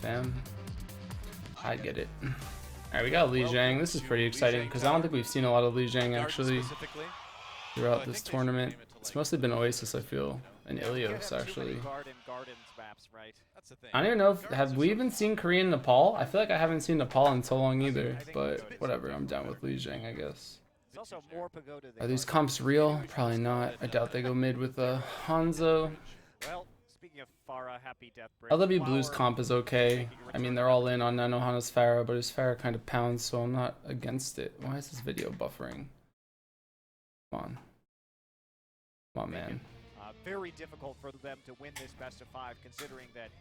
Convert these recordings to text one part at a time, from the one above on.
fam. I get it. Alright, we got Lijiang. This is pretty exciting because I don't think we've seen a lot of Lijiang actually throughout this tournament. It's mostly been Oasis, I feel, and Ilios actually. I don't even know if have we even seen Korean Nepal? I feel like I haven't seen Nepal in so long either, but whatever, I'm down with Lijiang, I guess. Are these comps real? Probably not. I doubt they go mid with Hanzo. LW Blue's comp is okay. I mean, they're all in on Nanohana's Pharah, but his Pharah kind of pounds, so I'm not against it. Why is this video buffering? Come on. Come on, man. Very difficult for them to win this best of 5, considering that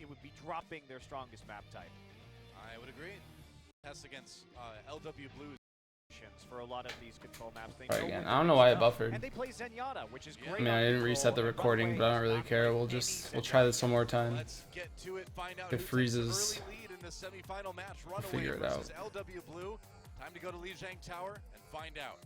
it would be dropping their strongest map type. I would agree. Test against LW Blues for a lot of these control maps. Right, again, I don't know why it buffered. And they play Zenyatta, which is great. I mean, I didn't reset the recording, but I don't really care. We'll try this one more time. If it freezes, we'll figure it out. LW Blue. Time to go to Lijiang Tower and find out.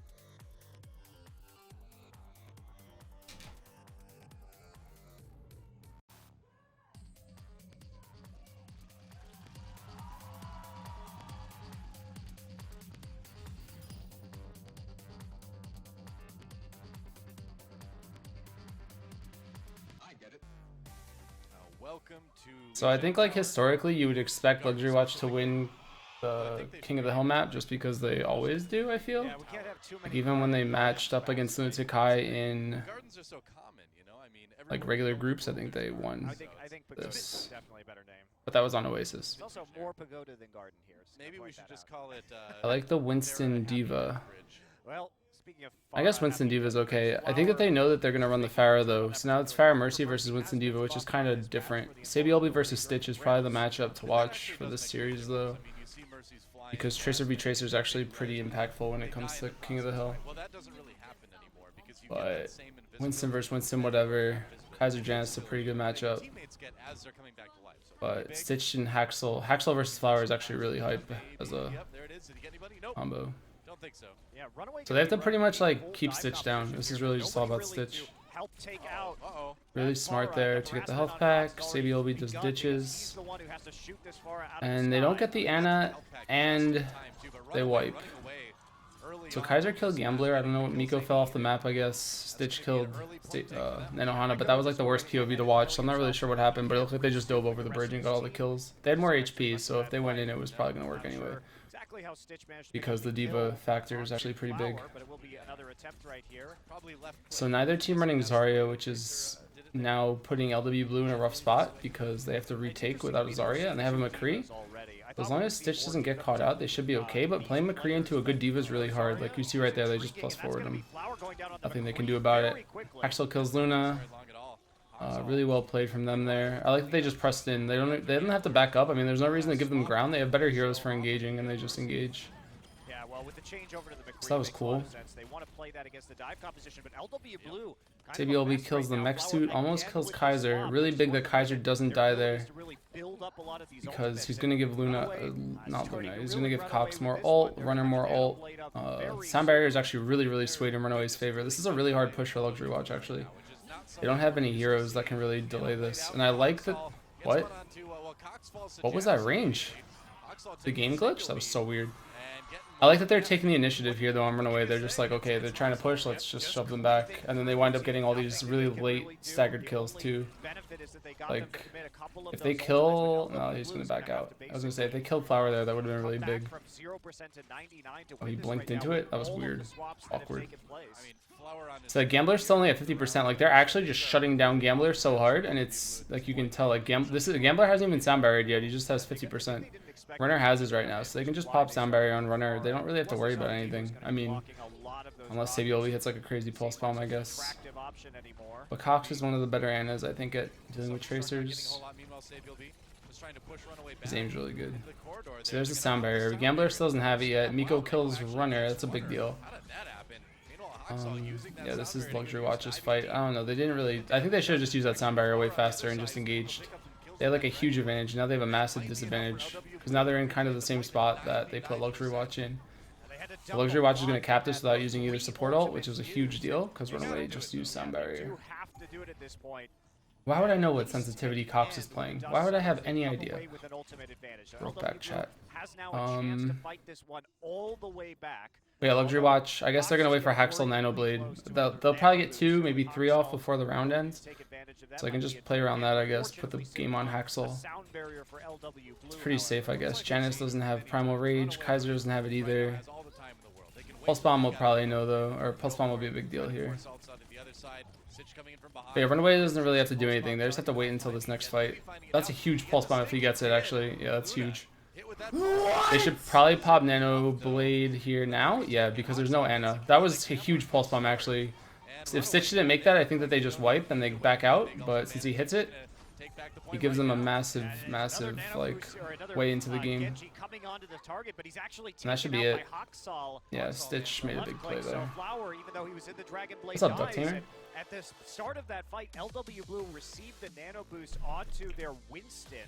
So I think like historically you would expect Luxury Watch to win the King of the Hill map just because they always do, I feel. Like even when they matched up against Lunatic High in like regular groups, I think they won this. But that was on Oasis. It's also more Pagoda than Garden here. Maybe we should just call it I like the Winston Diva. Well, I guess Winston Diva is okay. I think that they know that they're going to run the Pharah though. So now it's Pharah Mercy versus Winston Diva, which is kind of different. Sabiolbe versus Stitch is probably the matchup to watch for this series though. Because Tracer v Tracer is actually pretty impactful when it comes to King of the Hill. But Winston versus Winston, whatever. Kaiser Janus is a pretty good matchup. But Stitch and Haxel versus Flower is actually really hype as a combo. So they have to pretty much like keep Stitch down. This is really just all about Stitch. Really smart there to get the health pack. Sabiolbe does ditches. And they don't get the Ana and they wipe. So Kaiser killed Gambler. I don't know what Miko fell off the map, I guess. Stitch killed Nanohana, but that was like the worst POV to watch, so I'm not really sure what happened, but it looked like they just dove over the bridge and got all the kills. They had more HP, so if they went in, it was probably going to work anyway. Because the Diva factor is actually pretty big. So neither team running Zarya, which is now putting LW Blue in a rough spot because they have to retake without a Zarya, and they have a McCree. As long as Stitch doesn't get caught out, they should be okay, but playing McCree into a good Diva is really hard. Like you see right there, they just plus forward him. Nothing they can do about it. Axel kills Luna. Really well played from them there. I like that they just pressed in. They don't have to back up. I mean, there's no reason to give them ground. They have better heroes for engaging, and they just engage. So that was cool. Sabiolbe kills the mech suit, almost kills Kaiser. Really big that Kaiser doesn't die there. Because he's going to give Luna, not Luna, he's going to give Cox more ult, Runner more ult. Sound barrier is actually really swayed in Runaway's favor. This is a really hard push for Luxury Watch, actually. They don't have any heroes that can really delay this. And I like that... What? What was that range? The game glitch? That was so weird. I like that they're taking the initiative here though on Runaway. They're just like, okay, they're trying to push, let's just shove them back. And then they wind up getting all these really late staggered kills too. Like, if they kill... No, he's going to back out. I was going to say, if they killed Flower there, that would have been really big. Oh, he blinked into it? That was weird. Awkward. So Gambler's still only at 50%. Like, they're actually just shutting down Gambler so hard, and it's, like, you can tell, like, Gambler hasn't even sound barriered yet. He just has 50%. Runner has his right now, so they can just pop sound barrier on Runner. They don't really have to worry about anything. I mean, unless Sabiolbe hits like a crazy pulse bomb, I guess. But Cox is one of the better Anas, I think, at dealing with tracers. His aim's really good. So there's the sound barrier. Gambler still doesn't have it yet. Miko kills Runner. That's a big deal. Yeah, this is Luxury Watch's fight. I don't know. They didn't really... I think they should have just used that sound barrier way faster and just engaged. They had like a huge advantage. Now they have a massive disadvantage because now they're in kind of the same spot that they put Luxury Watch in. The Luxury Watch is going to cap this without using either support ult, which is a huge deal because Runaway just used sound barrier. Why would I know what sensitivity Cox is playing? Why would I have any idea? Broke back chat. Yeah, Luxury Watch. I guess they're gonna wait for Haxel Nano Blade. They'll probably get 2, maybe 3 off before the round ends. So I can just play around that, I guess. Put the game on Haxel. It's pretty safe, I guess. Janice doesn't have Primal Rage. Kaiser doesn't have it either. Pulse Bomb will probably know though, or Pulse Bomb will be a big deal here. But yeah, Runaway doesn't really have to do anything. They just have to wait until this next fight. That's a huge Pulse Bomb if he gets it, actually. Yeah, that's huge. They should probably pop Nano Blade here now. Yeah, because there's no Ana. That was a huge Pulse Bomb, actually. If Stitch didn't make that, I think that they just wipe and they back out. But since he hits it, he gives them a massive, like, way into the game. And that should be it. Yeah, Stitch made a big play there. What's up, Duck Tamer? At the start of that fight, LW Blue received the nano boost onto their Winston,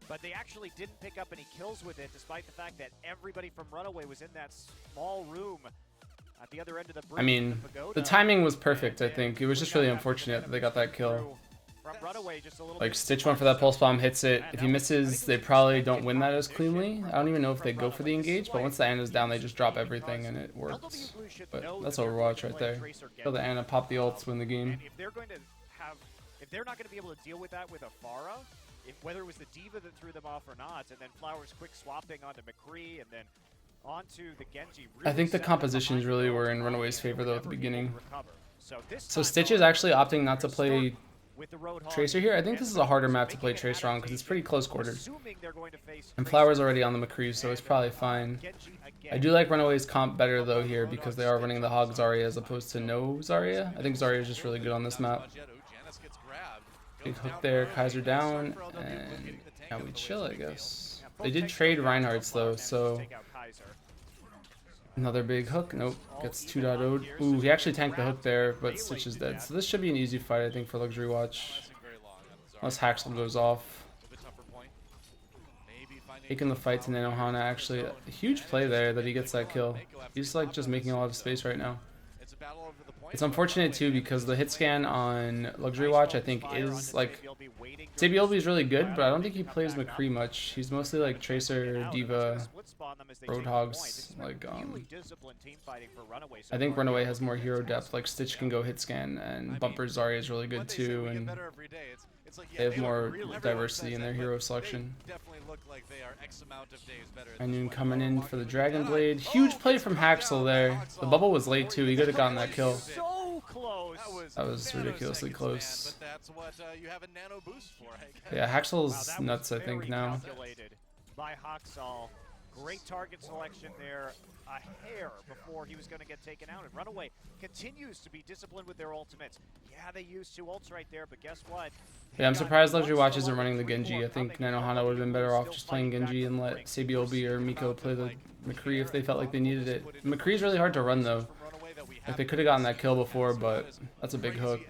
but they actually didn't pick up any kills with it, despite the fact that everybody from Runaway was in that small room at the other end of the bridge. I mean, the timing was perfect, I think. It was just really unfortunate that they got that kill. Like, Stitch went for that Pulse Bomb, hits it. If he misses, they probably don't win that as cleanly. I don't even know if they go for the engage, but once the Ana's down, they just drop everything and it works. But that's Overwatch right there. Kill the Ana, pop the ults, win the game. If they're not going to be able to deal with that with a Pharah, whether it was the Diva that threw them off or not, and then Flowers quick swapping onto McCree, and then onto the Genji. I think the compositions really were in Runaway's favor though at the beginning. So Stitch is actually opting not to play Tracer here. I think this is a harder map to play Tracer on because it's pretty close quarters. And Flower's already on the McCree, so it's probably fine. I do like Runaway's comp better though here because they are running the Hog Zarya as opposed to no Zarya. I think Zarya is just really good on this map. Big hook there, Kaiser down, and now we chill, I guess. They did trade Reinhardt's though, so another big hook. Nope. Gets 2.0'd. Ooh, he actually tanked the hook there, but Stitch is dead. So this should be an easy fight, I think, for Luxury Watch. Unless Haxel goes off. Taking the fight to Nanohana, actually. A huge play there that he gets that kill. He's like just making a lot of space right now. It's unfortunate too because the hit scan on Luxury Watch I think is like Sabiolbi is really good, but I don't think he plays McCree much. He's mostly like Tracer, Diva, Roadhogs. Like I think Runaway has more hero depth. Like Stitch can go hit scan, and Bumper Zarya is really good too, and they have more diversity in their hero selection. Noon coming in for the Dragon Blade. Huge play from Haxel there. The bubble was late too. He could have gotten that kill. That was ridiculously close. Yeah, Haxel's nuts, I think, now. By Haxel. Great target selection there, a hair before he was going to get taken out. And Runaway continues to be disciplined with their ultimates. Yeah, they used 2 ults right there, but guess what? Yeah, I'm surprised Luxury Watch isn't running the Genji. I think Nanohana would have been better off just playing Genji and let Sabiolbi or Miko play the McCree if they felt like they needed it. McCree's really hard to run though. Like they could have gotten that kill before, but that's a big hook.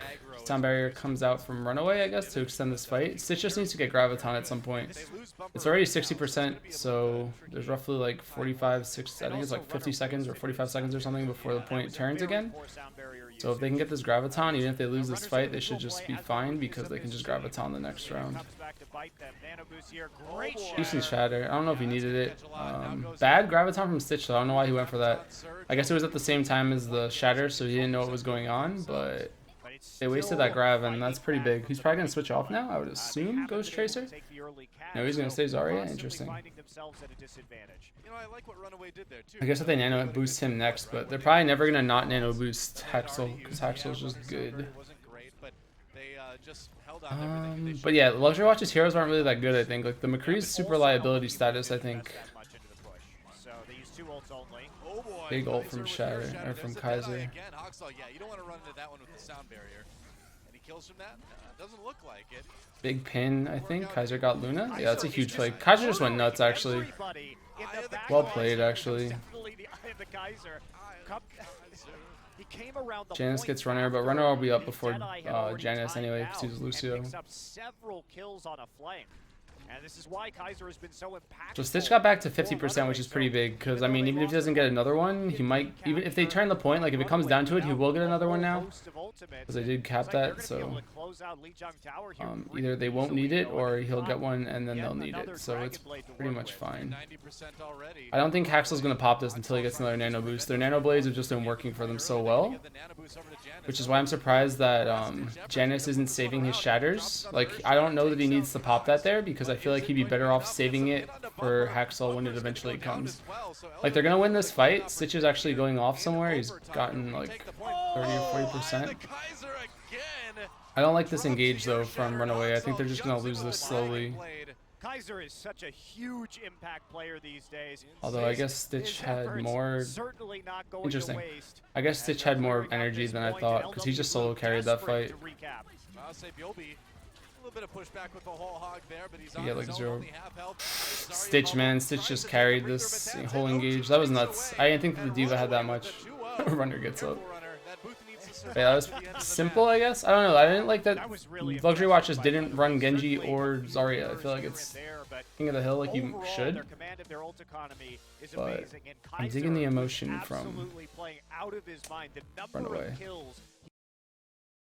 Sound barrier comes out from Runaway, I guess, to extend this fight. Stitch just needs to get Graviton at some point. It's already 60%, so there's roughly like 45, 60, I think it's like 50 seconds or 45 seconds or something before the point turns again. So if they can get this Graviton, even if they lose this fight, they should just be fine because they can just Graviton the next round. Decent Shatter. I don't know if he needed it. Bad Graviton from Stitch, though. I don't know why he went for that. I guess it was at the same time as the Shatter, so he didn't know what was going on, but they wasted that Grav, and that's pretty big. He's probably going to switch off now, I would assume, Ghost Tracer? No, he's going to stay Zarya? Interesting. I guess if they nano boost him next, but they're probably never going to not nano boost Haxel, because Haxel's just good. But yeah, Luxury Watch's heroes aren't really that good, I think. Like, the McCree's super liability status, I think. Big ult from Shatter, or from Kaiser. Big pin, I think. Kaiser got Luna. Yeah, that's a huge play. Kaiser just went nuts, actually. Well played, actually. Janice gets Runner, but Runner will be up before Janice anyway, because he's Lucio. And this is why Kaiser has been so impactful. So Stitch got back to 50%, which is pretty big, because, I mean, even if he doesn't get another one, he might, even if they turn the point, like, if it comes down to it, he will get another one now, because they did cap that, so either they won't need it, or he'll get one, and then they'll need it, so it's pretty much fine. I don't think Haxel's going to pop this until he gets another Nano Boost. Their Nano Blades have just been working for them so well, which is why I'm surprised that Janus isn't saving his Shatters. Like, I don't know that he needs to pop that there, because I feel like he'd be better off saving it for Haxel when it eventually comes. Like, they're gonna win this fight. Stitch is actually going off somewhere. He's gotten like 30 or 40%. I don't like this engage though from Runaway. I think they're just gonna lose this slowly. Kaiser is such a huge impact player these days. Although I guess Stitch had more... Interesting. I guess Stitch had more energy than I thought, because he just solo carried that fight. He had like 0. Stitch, man. Stitch just carried this whole engage. That was nuts. I didn't think that the Diva had that much. Runner gets up. Yeah, that was simple, I guess. I don't know. I didn't like that Luxury Watch just didn't run Genji or Zarya. I feel like it's King of the Hill like you should. But I'm digging the emotion from Runaway.